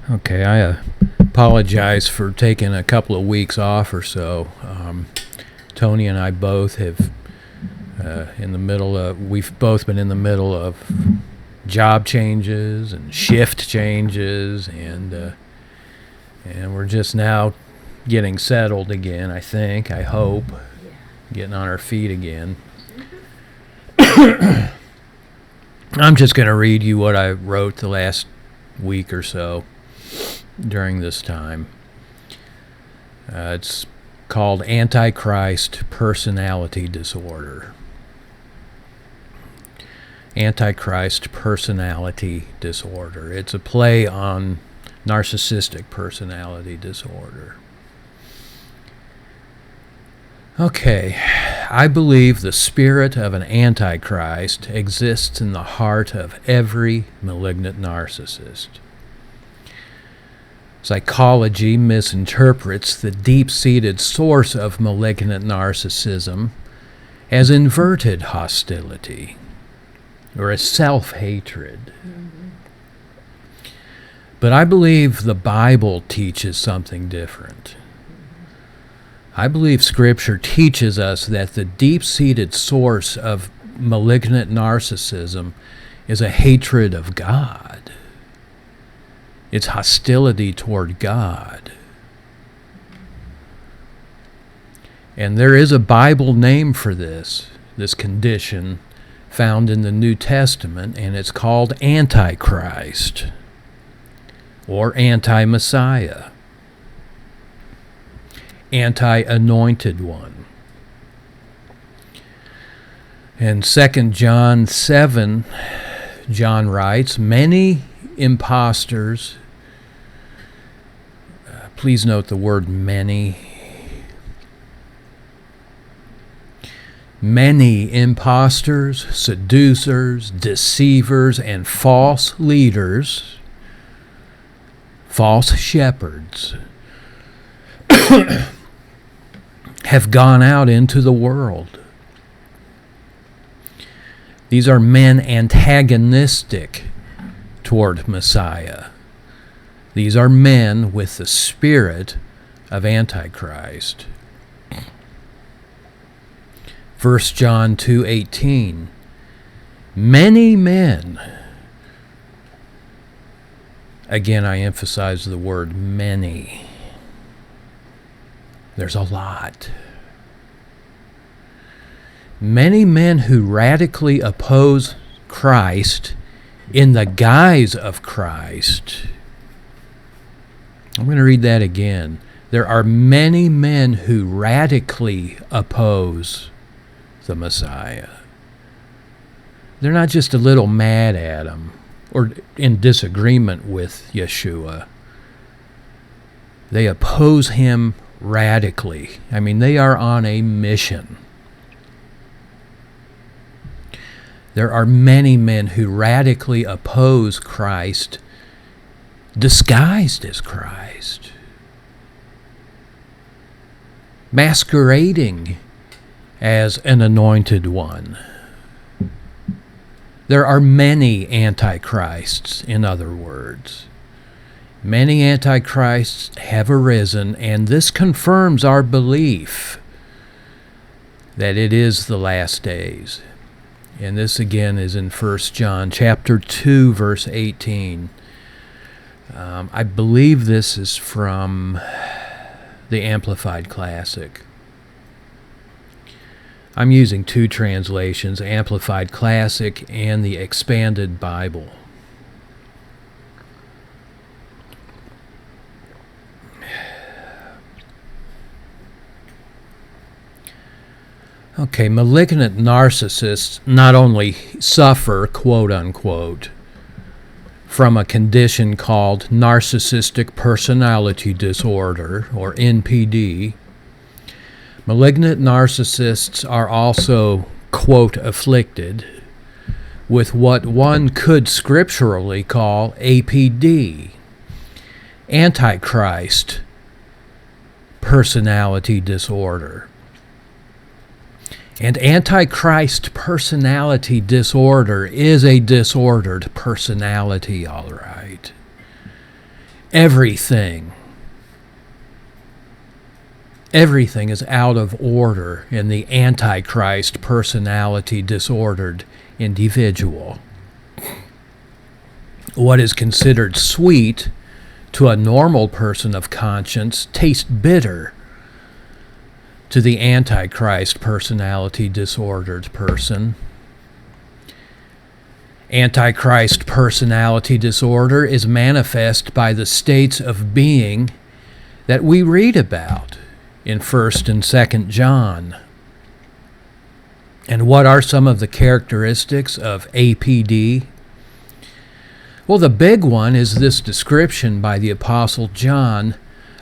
Okay, I apologize for taking a couple of weeks off or so. Tony and I both have we've both been in the middle of job changes and shift changes, and we're just now getting settled again, I hope, getting on our feet again. I'm just going to read you what I wrote the last week or so during this time. It's called Antichrist Personality Disorder. Antichrist Personality Disorder. It's a play on narcissistic personality disorder. Okay, I believe the spirit of an Antichrist exists in the heart of every malignant narcissist. Psychology misinterprets the deep-seated source of malignant narcissism as inverted hostility or as self-hatred. But I believe the Bible teaches something different. I believe Scripture teaches us that the deep-seated source of malignant narcissism is a hatred of God. It's hostility toward God. And there is a Bible name for this condition found in the New Testament, and it's called Antichrist or anti-Messiah, anti-anointed one. In 2 John 7, John writes, many impostors, please note the word many. Many impostors, seducers, deceivers, and false leaders, false shepherds, have gone out into the world. These are men antagonistic toward Messiah. These are men with the spirit of Antichrist. 1 John 2:18. Many men, again I emphasize the word many. There's a lot. Many men who radically oppose Christ in the guise of Christ. I'm going to read that again. There are many men who radically oppose the Messiah. They're not just a little mad at him or in disagreement with Yeshua. They oppose him radically. I mean, they are on a mission. There are many men who radically oppose Christ, disguised as Christ, masquerading as an anointed one. There are many antichrists, in other words. Many antichrists have arisen, and this confirms our belief that it is the last days. And this again is in 1 John chapter 2, verse 18. I believe this is from the Amplified Classic. I'm using two translations, Amplified Classic and the Expanded Bible. Okay, malignant narcissists not only suffer, quote unquote, from a condition called narcissistic personality disorder, or NPD, malignant narcissists are also, quote, afflicted with what one could scripturally call APD, Antichrist personality disorder. And Antichrist personality disorder is a disordered personality, all right. Everything is out of order in the Antichrist personality disordered individual. What is considered sweet to a normal person of conscience tastes bitter to the Antichrist personality disordered person. Antichrist personality disorder is manifest by the states of being that we read about in 1st and 2nd John. And what are some of the characteristics of APD? Well, the big one is this description by the Apostle John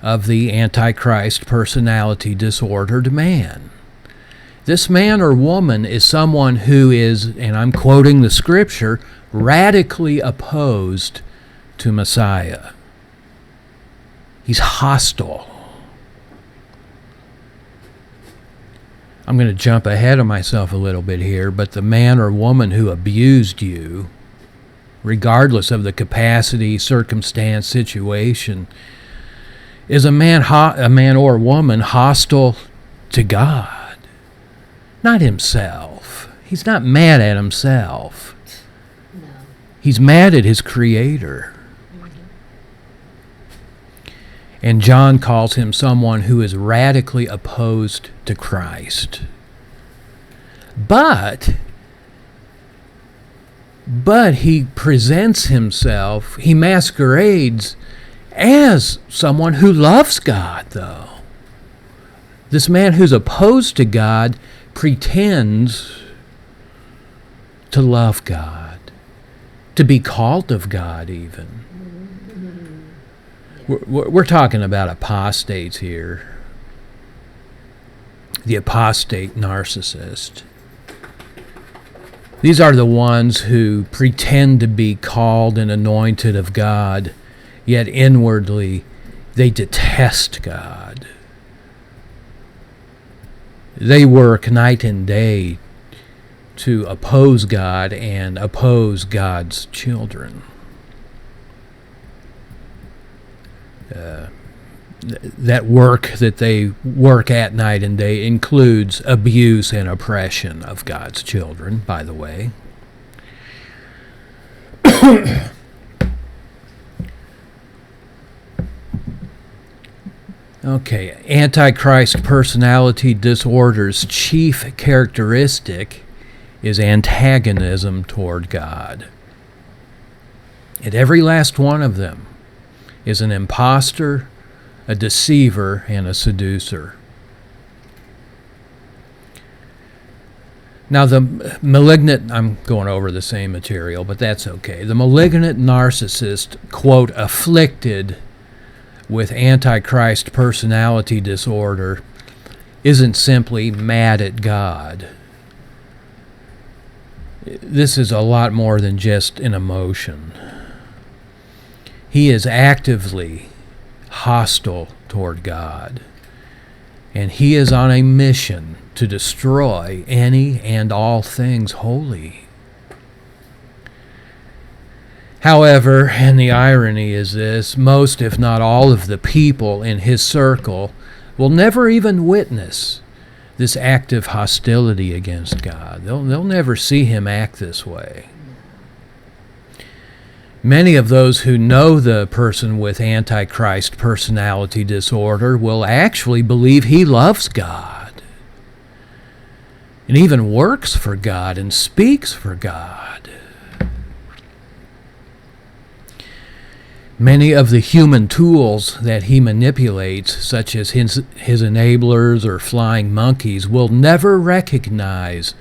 of the Antichrist personality disordered man. This man or woman is someone who is, and I'm quoting the Scripture, radically opposed to Messiah. He's hostile. I'm going to jump ahead of myself a little bit here, but the man or woman who abused you, regardless of the capacity, circumstance, situation, is a man or woman hostile to God, not himself. He's not mad at himself. No. He's mad at his Creator. And John calls him someone who is radically opposed to Christ. But he presents himself, he masquerades as someone who loves God, though. This man who's opposed to God pretends to love God, to be called of God even. We're talking about apostates here. The apostate narcissist. These are the ones who pretend to be called and anointed of God, yet inwardly they detest God. They work night and day to oppose God and oppose God's children. That work that they work at night and day includes abuse and oppression of God's children, by the way. Okay, Antichrist personality disorder's chief characteristic is antagonism toward God. And every last one of them is an imposter, a deceiver, and a seducer. Now the malignant, I'm going over the same material, but that's okay. The malignant narcissist, quote, afflicted with Antichrist personality disorder, isn't simply mad at God. This is a lot more than just an emotion. He is actively hostile toward God, and he is on a mission to destroy any and all things holy. However, and the irony is this, most if not all of the people in his circle will never even witness this active hostility against God. They'll never see him act this way. Many of those who know the person with Antichrist personality disorder will actually believe he loves God and even works for God and speaks for God. Many of the human tools that he manipulates, such as his enablers or flying monkeys, will never recognize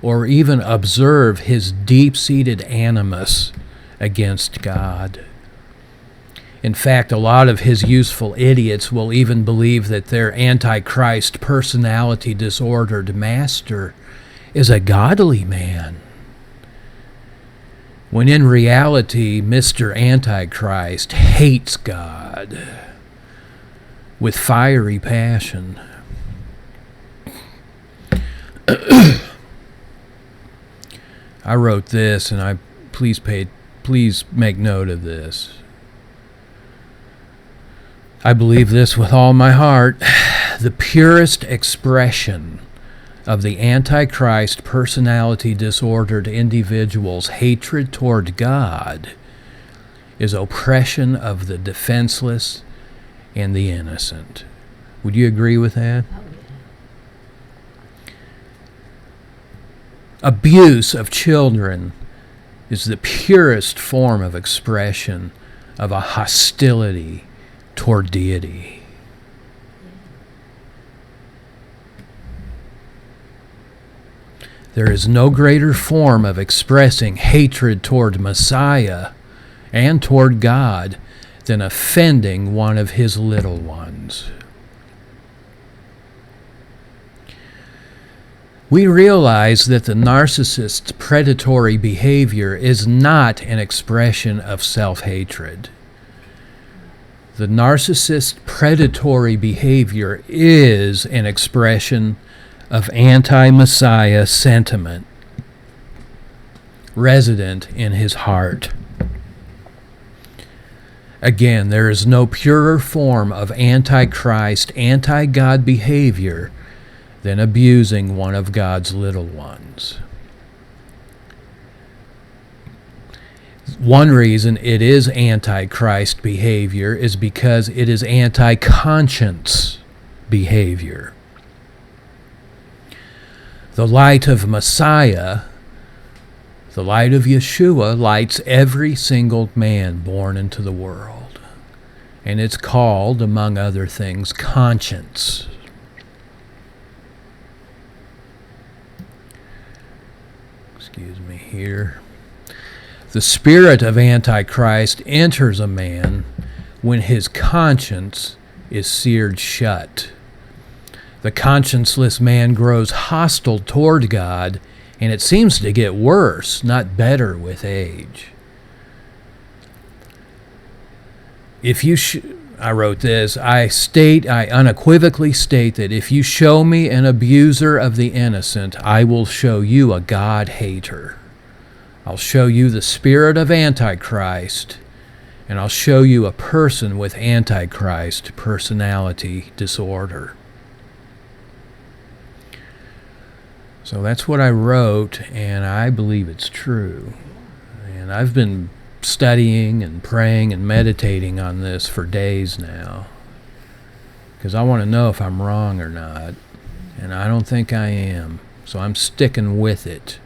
or even observe his deep-seated animus against God. In fact, a lot of his useful idiots will even believe that their Antichrist personality disordered master is a godly man, when in reality, Mr. Antichrist hates God with fiery passion. I wrote this, and please make note of this. I believe this with all my heart. The purest expression of the Antichrist personality disordered individual's hatred toward God is oppression of the defenseless and the innocent. Would you agree with that? Abuse of children is the purest form of expression of a hostility toward deity. There is no greater form of expressing hatred toward Messiah and toward God than offending one of his little ones. We realize that the narcissist's predatory behavior is not an expression of self-hatred. The narcissist's predatory behavior is an expression of anti-Messiah sentiment resident in his heart. Again, there is no purer form of anti-Christ, anti-God behavior than abusing one of God's little ones. One reason it is anti-Christ behavior is because it is anti-conscience behavior. The light of Messiah, the light of Yeshua, lights every single man born into the world. And it's called, among other things, conscience. Excuse me here. The spirit of Antichrist enters a man when his conscience is seared shut. The conscienceless man grows hostile toward God, and it seems to get worse, not better, with age. I wrote this, I unequivocally state that if you show me an abuser of the innocent, I will show you a God hater. I'll show you the spirit of Antichrist, and I'll show you a person with Antichrist personality disorder. So that's what I wrote, and I believe it's true. And I've been studying and praying and meditating on this for days now, because I want to know if I'm wrong or not, and I don't think I am, so I'm sticking with it.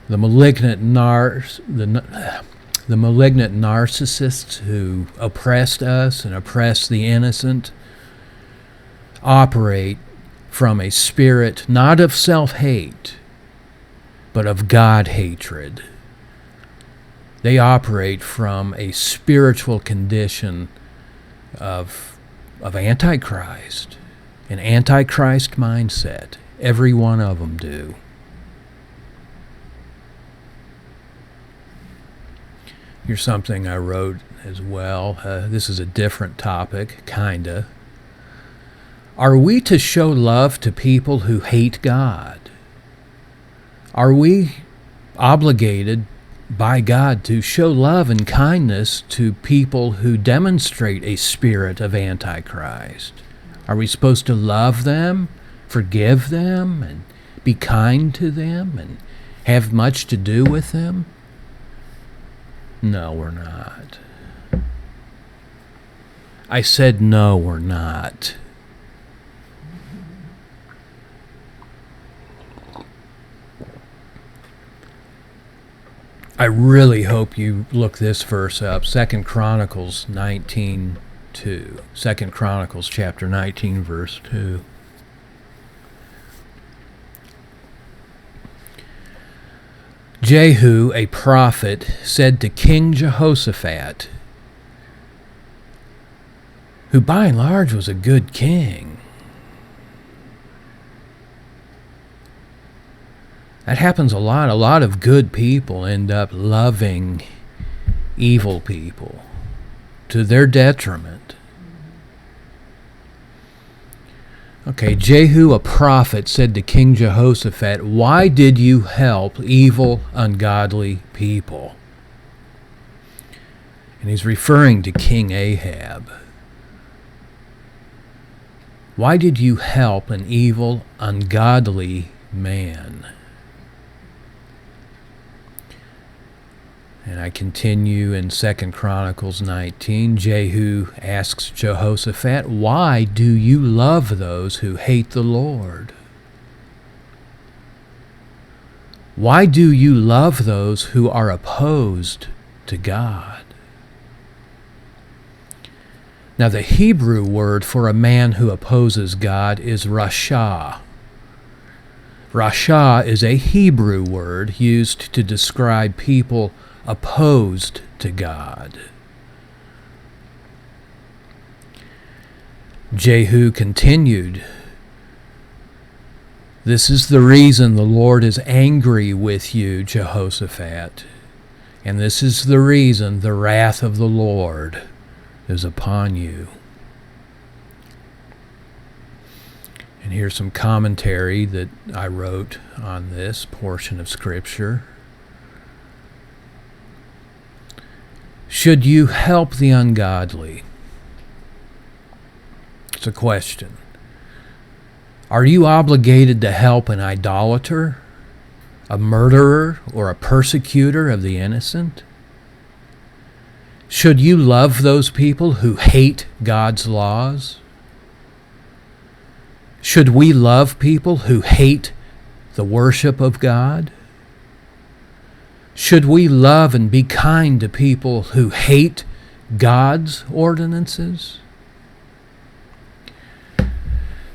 The malignant narcissists who oppressed us and oppress the innocent operate from a spirit not of self-hate, but of God hatred. They operate from a spiritual condition of Antichrist, an Antichrist mindset. Every one of them do. Here's something I wrote as well. This is a different topic, kinda. Are we to show love to people who hate God? Are we obligated by God to show love and kindness to people who demonstrate a spirit of Antichrist? Are we supposed to love them, forgive them, and be kind to them, and have much to do with them? No, we're not. I said no, we're not. I really hope you look this verse up, 2 Chronicles 19:2. 2 Chronicles chapter 19, verse 2. Jehu, a prophet, said to King Jehoshaphat, who by and large was a good king, that happens a lot. A lot of good people end up loving evil people to their detriment. Okay, Jehu, a prophet, said to King Jehoshaphat, "Why did you help evil, ungodly people?" And he's referring to King Ahab. Why did you help an evil, ungodly man? And I continue in 2 Chronicles 19. Jehu asks Jehoshaphat, "Why do you love those who hate the Lord? Why do you love those who are opposed to God?" Now the Hebrew word for a man who opposes God is rasha. Rasha is a Hebrew word used to describe people opposed to God. Jehu continued, "This is the reason the Lord is angry with you, Jehoshaphat, and this is the reason the wrath of the Lord is upon you." And here's some commentary that I wrote on this portion of Scripture. Should you help the ungodly? It's a question. Are you obligated to help an idolater, a murderer, or a persecutor of the innocent? Should you love those people who hate God's laws? Should we love people who hate the worship of God? Should we love and be kind to people who hate God's ordinances?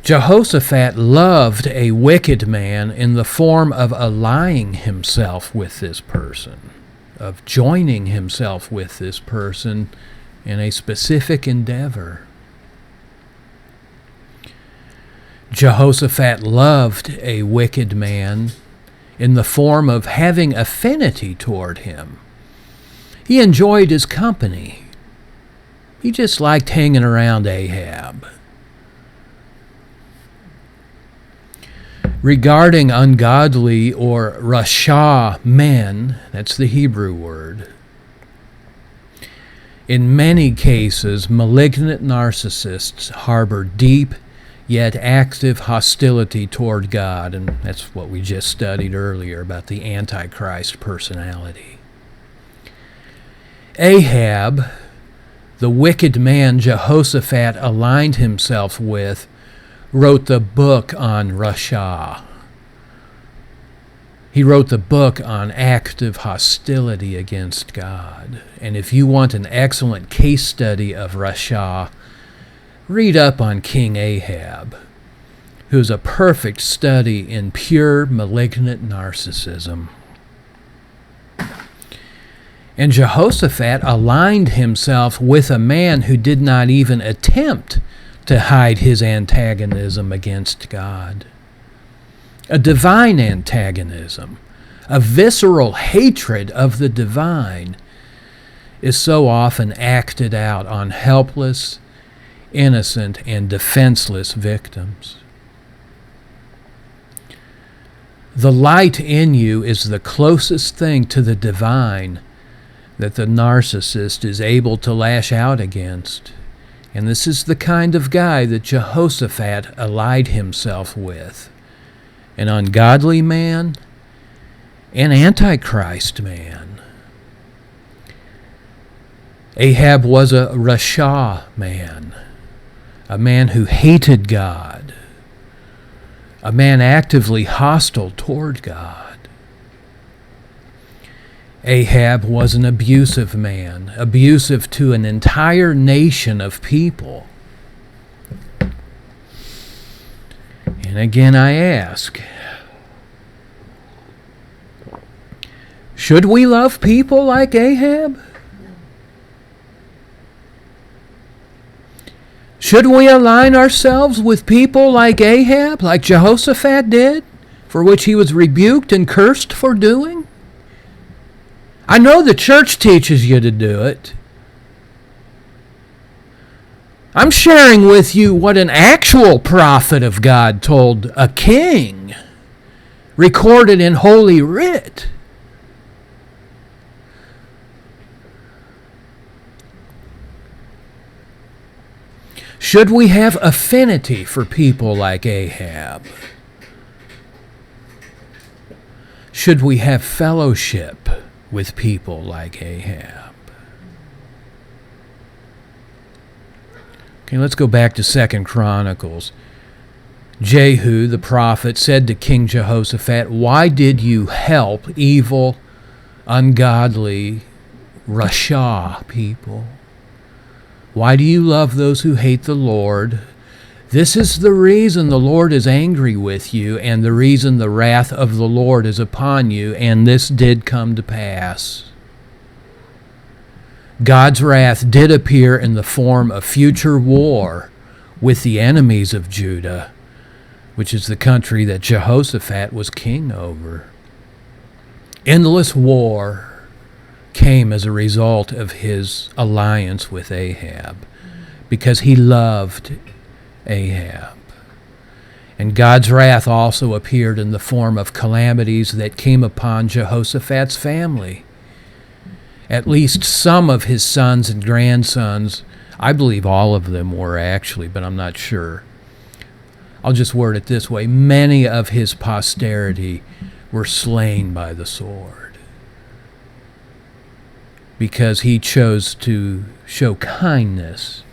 Jehoshaphat loved a wicked man in the form of allying himself with this person, of joining himself with this person in a specific endeavor. Jehoshaphat loved a wicked man in the form of having affinity toward him. He enjoyed his company. He just liked hanging around Ahab. Regarding ungodly or rasha men, that's the Hebrew word, in many cases, malignant narcissists harbor deep yet active hostility toward God, and that's what we just studied earlier about the Antichrist personality. Ahab, the wicked man Jehoshaphat aligned himself with, wrote the book on rasha. He wrote the book on active hostility against God. And if you want an excellent case study of rasha, read up on King Ahab, who's a perfect study in pure malignant narcissism. And Jehoshaphat aligned himself with a man who did not even attempt to hide his antagonism against God. A divine antagonism, a visceral hatred of the divine, is so often acted out on helpless, innocent, and defenseless victims. The light in you is the closest thing to the divine that the narcissist is able to lash out against. And this is the kind of guy that Jehoshaphat allied himself with. An ungodly man, an Antichrist man. Ahab was a rasha man, a man who hated God, a man actively hostile toward God. Ahab was an abusive man, abusive to an entire nation of people. And again I ask, should we love people like Ahab? Should we align ourselves with people like Ahab, like Jehoshaphat did, for which he was rebuked and cursed for doing? I know the church teaches you to do it. I'm sharing with you what an actual prophet of God told a king, recorded in Holy Writ. Should we have affinity for people like Ahab? Should we have fellowship with people like Ahab? Okay, let's go back to 2 Chronicles. Jehu, the prophet, said to King Jehoshaphat, "Why did you help evil, ungodly, Rasha people? Why do you love those who hate the Lord? This is the reason the Lord is angry with you, and the reason the wrath of the Lord is upon you, and this did come to pass." God's wrath did appear in the form of future war with the enemies of Judah, which is the country that Jehoshaphat was king over. Endless war came as a result of his alliance with Ahab, because he loved Ahab. And God's wrath also appeared in the form of calamities that came upon Jehoshaphat's family. At least some of his sons and grandsons, I believe all of them were actually, but I'm not sure. I'll just word it this way: many of his posterity were slain by the sword, because he chose to show kindness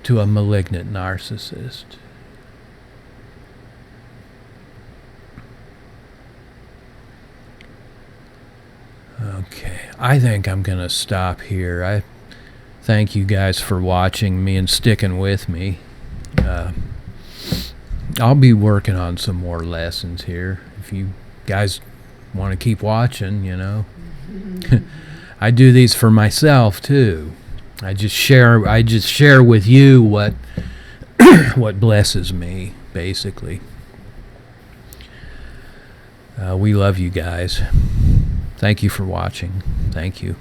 to a malignant narcissist. Okay, I think I'm going to stop here. I thank you guys for watching me and sticking with me. I'll be working on some more lessons here. If you guys want to keep watching, you know. I do these for myself too. I just share with you what what blesses me, basically. We love you guys. Thank you for watching. Thank you.